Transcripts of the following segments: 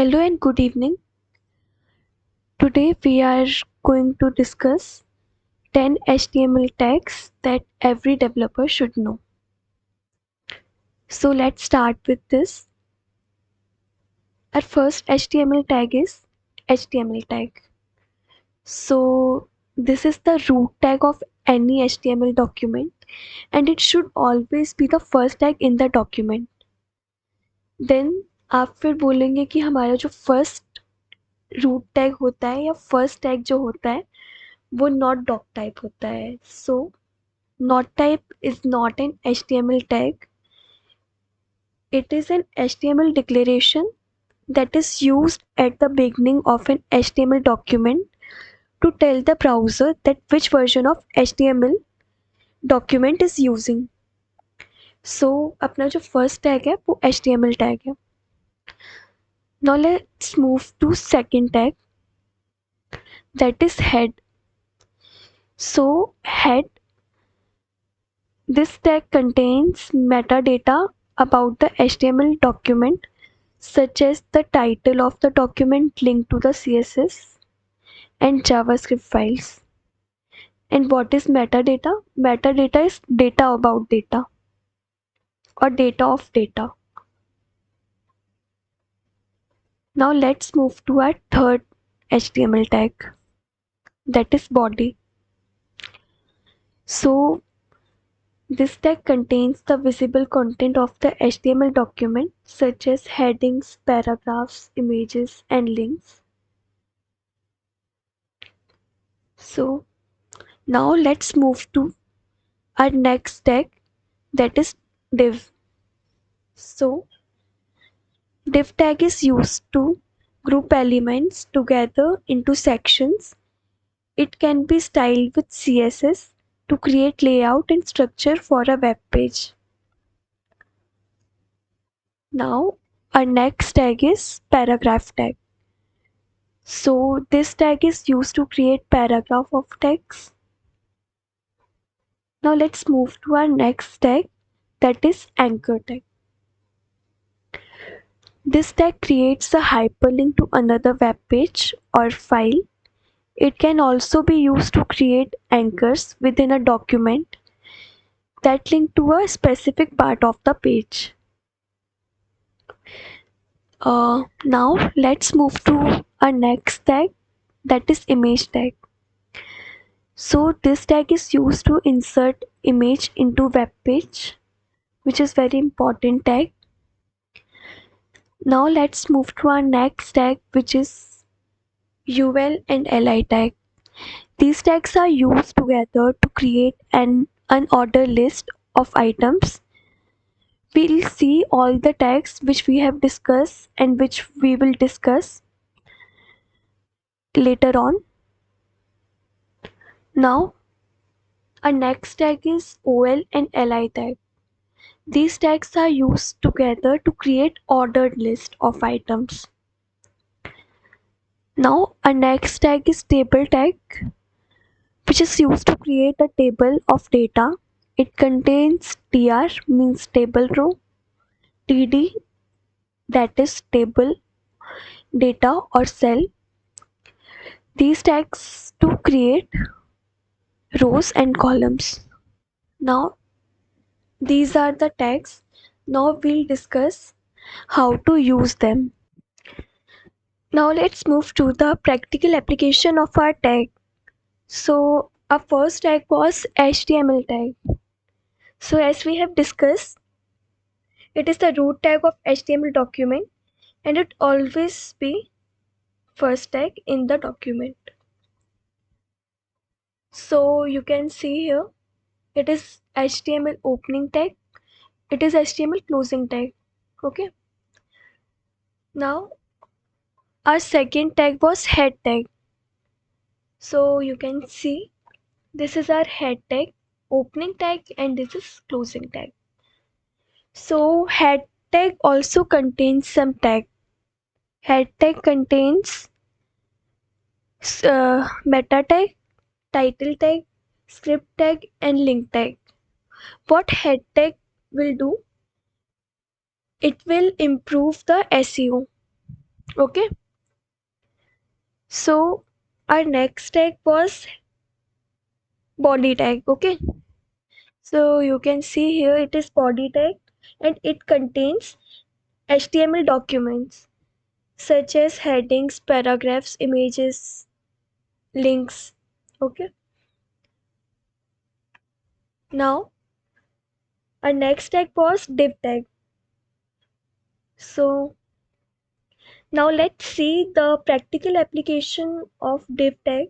Hello and good evening. Today we are going to discuss 10 HTML tags that every developer should know. So let's start with this. Our first HTML tag is HTML tag. So this is the root tag of any HTML document and it should always be the first tag in the document. Then आप फिर बोलेंगे कि हमारा जो first root tag होता है या first tag जो होता है वो नॉट डॉक टाइप होता है. सो not type is not an HTML tag. It is an HTML declaration that is used at the beginning of an HTML document to tell the browser that which version of HTML document is using. So अपना जो first tag है वो HTML tag है. Now let's move to second tag, that is head. So head, this tag contains metadata about the HTML document such as the title of the document, link to the CSS and JavaScript files. And what is metadata? Metadata is data about data or data of data. Now let's move to our third HTML tag, that is body. So this tag contains the visible content of the HTML document such as headings, paragraphs, images and links. So now let's move to our next tag, that is div. So div tag is used to group elements together into sections. It can be styled with CSS to create layout and structure for a web page. Now our next tag is paragraph tag. So this tag is used to create paragraph of text. Now let's move to our next tag, that is anchor tag. This tag creates a hyperlink to another web page or file. It can also be used to create anchors within a document that link to a specific part of the page. Now let's move to our next tag, that is image tag. So this tag is used to insert image into web page, which is very important tag. Now let's move to our next tag, which is UL and LI tag. These tags are used together to create an unordered list of items. We'll see all the tags which we have discussed and which we will discuss later on. Now, our next tag is OL and LI tag. These tags are used together to create ordered list of items. Now, our next tag is table tag, which is used to create a table of data. It contains tr, means table row, td, that is table data or cell. These tags to create rows and columns. Now these are the tags. Now we'll discuss how to use them. Now let's move to the practical application of our tag. So our first tag was HTML tag. So as we have discussed, it is the root tag of HTML document and it always be first tag in the document. So you can see here, it is HTML opening tag, it is HTML closing tag. Okay. Now our second tag was head tag. So you can see this is our head tag, opening tag, and this is closing tag. So head tag also contains some tag. Head tag contains meta tag, title tag, script tag, and link tag. What head tag will do? It will improve the SEO. Okay, so our next tag was body tag. Okay, so you can see here it is body tag and it contains HTML documents such as headings, paragraphs, images, links. Okay, now our next tag was div tag. So now let's see the practical application of div tag.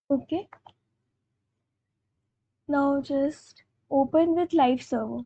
Okay, now just open with live server.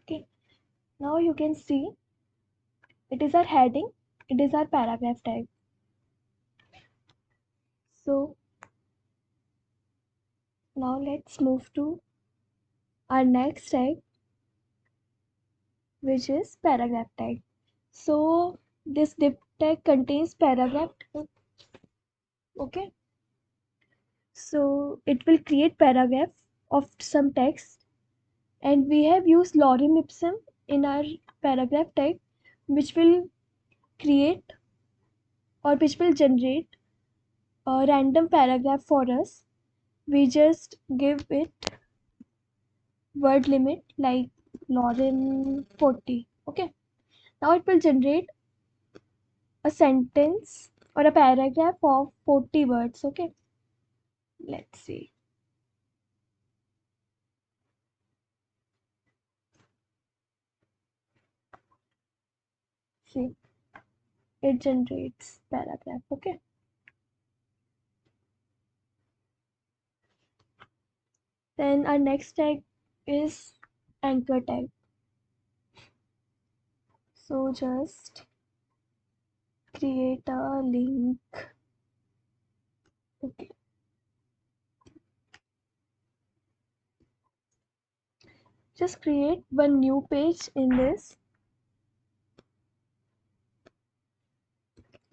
Okay, now you can see it is our heading, it is our paragraph tag. So now let's move to our next tag, which is paragraph tag. So this div tag contains paragraph. Okay, so it will create paragraph of some text, and we have used lorem ipsum in our paragraph tag, which will create or which will generate a random paragraph for us. We just give it word limit like lorem 40. Okay, now it will generate a sentence or a paragraph of 40 words. Okay, let's see, it generates paragraph. Okay, then our next tag is anchor tag. So just create a link. Okay, just create one new page in this,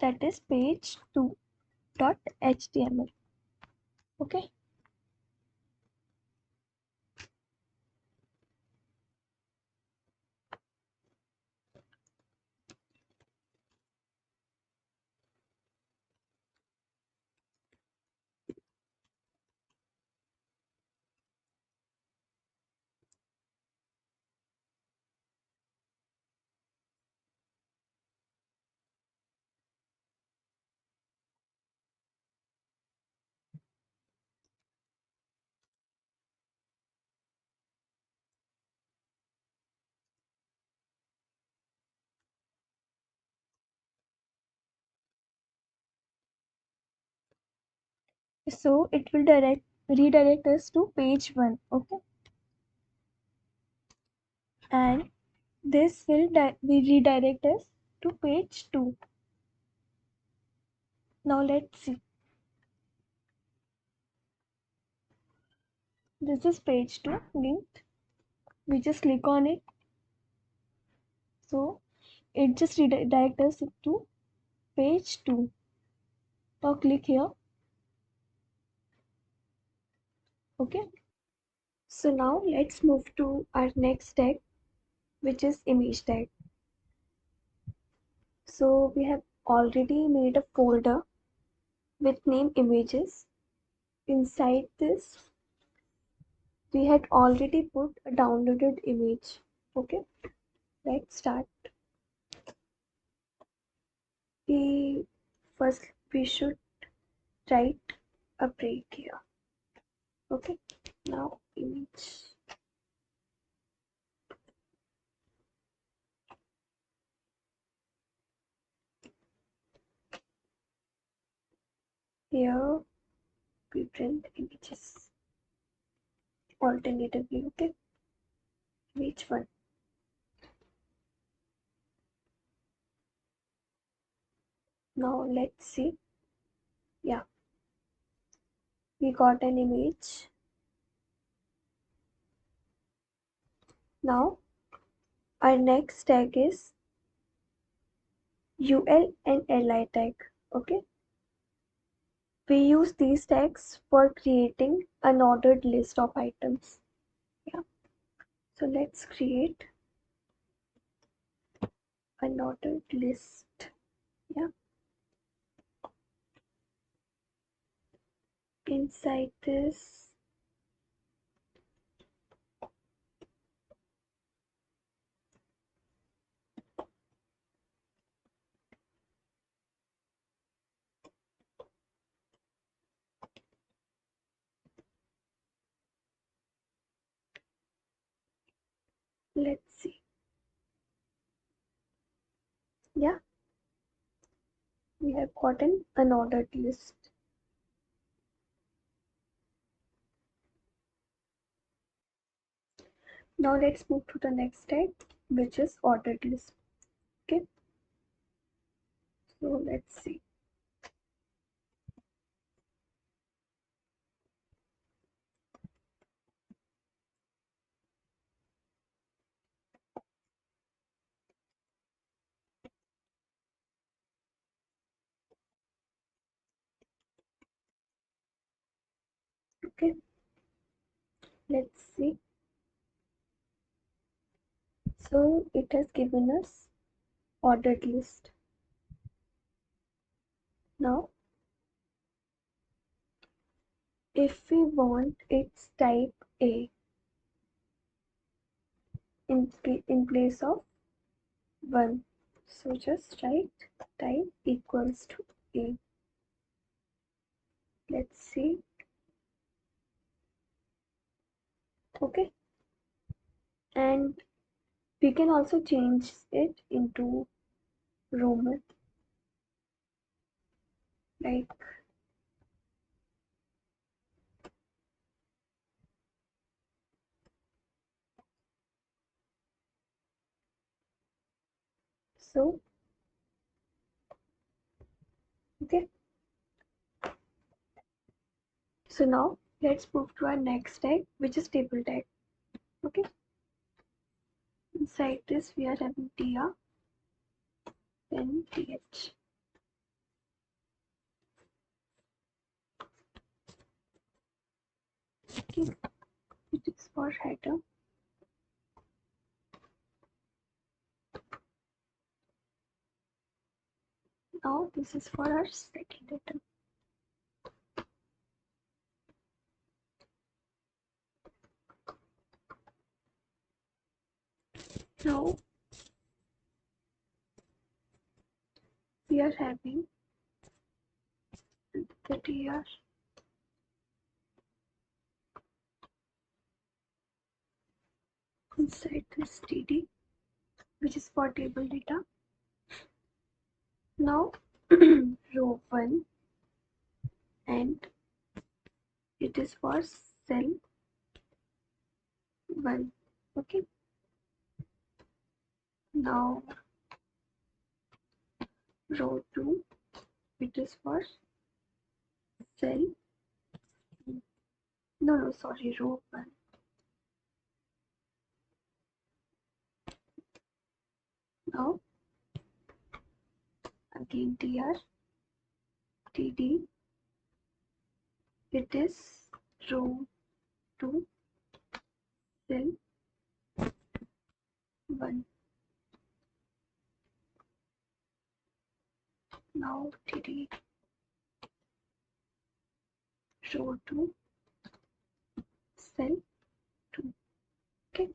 that is page 2.html. Okay, so it will redirect us to page 1. Okay, and this will redirect us to page 2. Now let's see, this is page 2 linked. We just click on it, so it just redirects us to page 2. Now click here. Okay, So now let's move to our next tag, which is image tag. So we have already made a folder with name images. Inside this, we had already put a downloaded image. Okay, let's start. We first we should write a break here. Okay, now image. Here we print images alternatively. Okay, which one? Now let's see. Yeah, we got an image. Now our next tag is UL and LI tag. Okay, we use these tags for creating an ordered list of items. Yeah, so let's create an ordered list. Yeah, inside this, let's see. Yeah, we have gotten an ordered list. Now let's move to the next tag, which is ordered list. Okay, so let's see. Okay, let's see. So it has given us ordered list. Now, if we want its type A in place of 1, so just write type equals to A. Let's see. Okay, and we can also change it into Roman, like so. Okay, so now let's move to our next tag, which is table tag. Okay, inside this we are having tr, then th. Okay, it is for header. Now this is for our second item. Now we are having the tr inside this td, which is for table data. Now row 1, and it is for cell 1. Okay, now row 2, it is for cell, no, sorry, row 1. Now again tr td, it is row 2, cell 1. Now delete row 2 cell 2. Okay,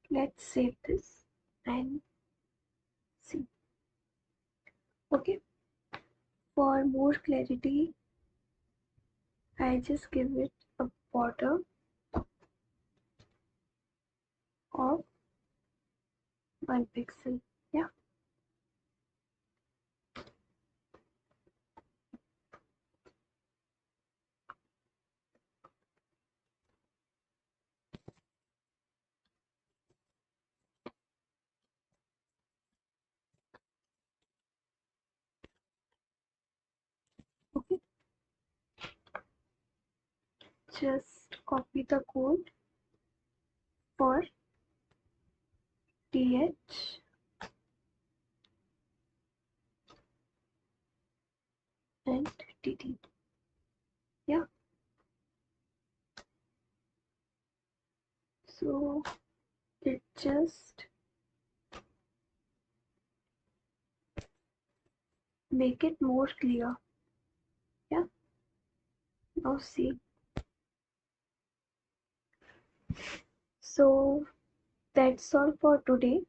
let's save this and see. Okay, for more clarity I just give it a border of 1 pixel. Yeah, okay, just copy the code for th and dd. Yeah, so it just make it more clear. Yeah, now see. So that's all for today.